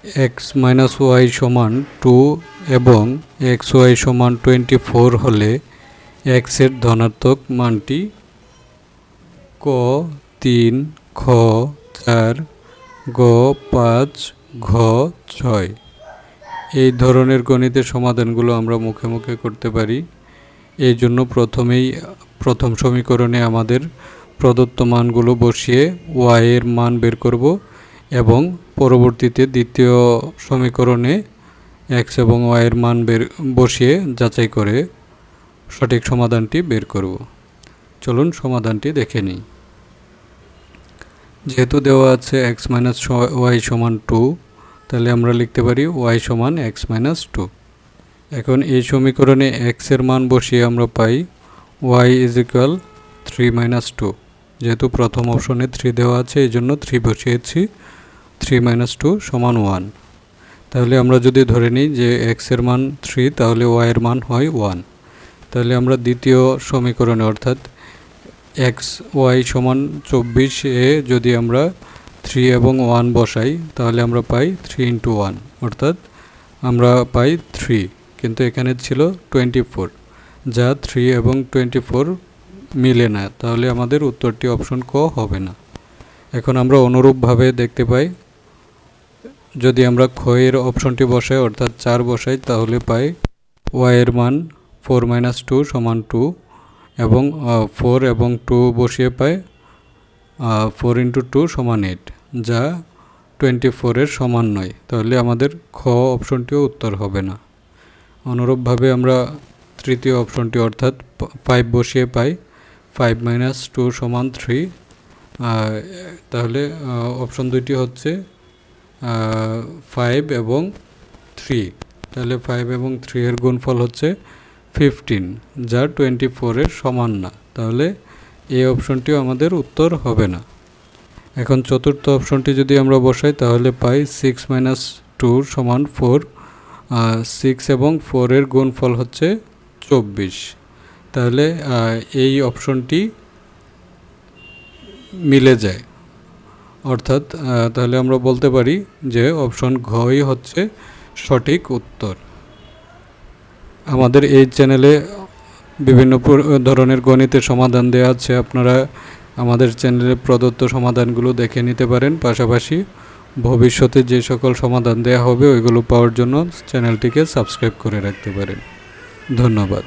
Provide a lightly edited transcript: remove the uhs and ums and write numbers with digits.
X minus Y সমান 2 এবং x Y সমান 24 হলে এক্সের ধনাত্মক মানটি ক 3, খ 4, গ 5, ঘ 6। এই ধরনের গণিতের সমাধানগুলো আমরা মুখে মুখে করতে পারি। এই জন্য প্রথম সমীকরণে আমাদের প্রদত্ত মানগুলো বসিয়ে ওয়াই এর মান বের করব এবং পরবর্তীতে দ্বিতীয় সমীকরণে এক্স এবং ওয়াই এর মান বসিয়ে যাচাই করে সঠিক সমাধানটি বের করব। চলুন সমাধানটি দেখে নিই। যেহেতু দেওয়া আছে এক্স মাইনাস ওয়াই সমান 2, তাহলে আমরা লিখতে পারি ওয়াই সমান এক্স মাইনাস 2। এখন এই সমীকরণে এক্স এর মান বসিয়ে আমরা পাই ওয়াই ইজ ইকুয়াল 3 মাইনাস 2। যেহেতু প্রথম অপশনে 3 দেওয়া আছে এই জন্য 3 বসিয়েছি। 3 মাইনাস 2 সমান 1। তাহলে আমরা যদি ধরে নিই যে এক্স এর মান 3, তাহলে ওয়াই এর মান হয় 1। তাহলে আমরা দ্বিতীয় সমীকরণে অর্থাৎ এক্স ওয়াই সমান 24 এ যদি আমরা 3 এবং 1 বসাই তাহলে আমরা পাই 3 ইন্টু 1, অর্থাৎ আমরা পাই 3, কিন্তু এখানে ছিল 24, যা 3 এবং 24 মিলে না, তাহলে আমাদের উত্তরটি অপশন ক হবে না। এখন আমরা অনুরূপভাবে দেখতে পাই, যদি আমরা খ এর অপশনটি বসাই অর্থাৎ 4 বসাই তাহলে পাই ওয়াই এর মান 4 মাইনাস 2 সমান 2 এবং 4 এবং 2 বসিয়ে পাই 4 ইন্টু 2 সমান 8, যা 24 এর সমান নয়, তাহলে আমাদের খ অপশনটিও উত্তর হবে না। অনুরূপভাবে আমরা তৃতীয় অপশনটি অর্থাৎ 5 বসিয়ে পাই 5 মাইনাস 2 সমান 3, তাহলে অপশন দুইটি হচ্ছে 5 এবং 3, তাহলে 5 এবং 3 এর গুণফল হচ্ছে 15, যা 24 এর সমান না, তাহলে এই অপশনটিও আমাদের উত্তর হবে না। এখন চতুর্থ অপশনটি যদি আমরা বসাই তাহলে পাই 6 মাইনাস 2 সমান 4, 6 এবং 4 এর গুণফল হচ্ছে 24, তাহলে এই অপশনটি মিলে যায়, অর্থাৎ তাহলে আমরা বলতে পারি যে অপশন ঘই হচ্ছে সঠিক উত্তর। আমাদের এই চ্যানেলে বিভিন্ন ধরনের গণিতের সমাধান দেওয়া আছে, আপনারা আমাদের চ্যানেলে প্রদত্ত সমাধানগুলো দেখে নিতে পারেন। পাশাপাশি ভবিষ্যতে যে সকল সমাধান দেওয়া হবে ওইগুলো পাওয়ার জন্য চ্যানেলটিকে সাবস্ক্রাইব করে রাখতে পারেন। ধন্যবাদ।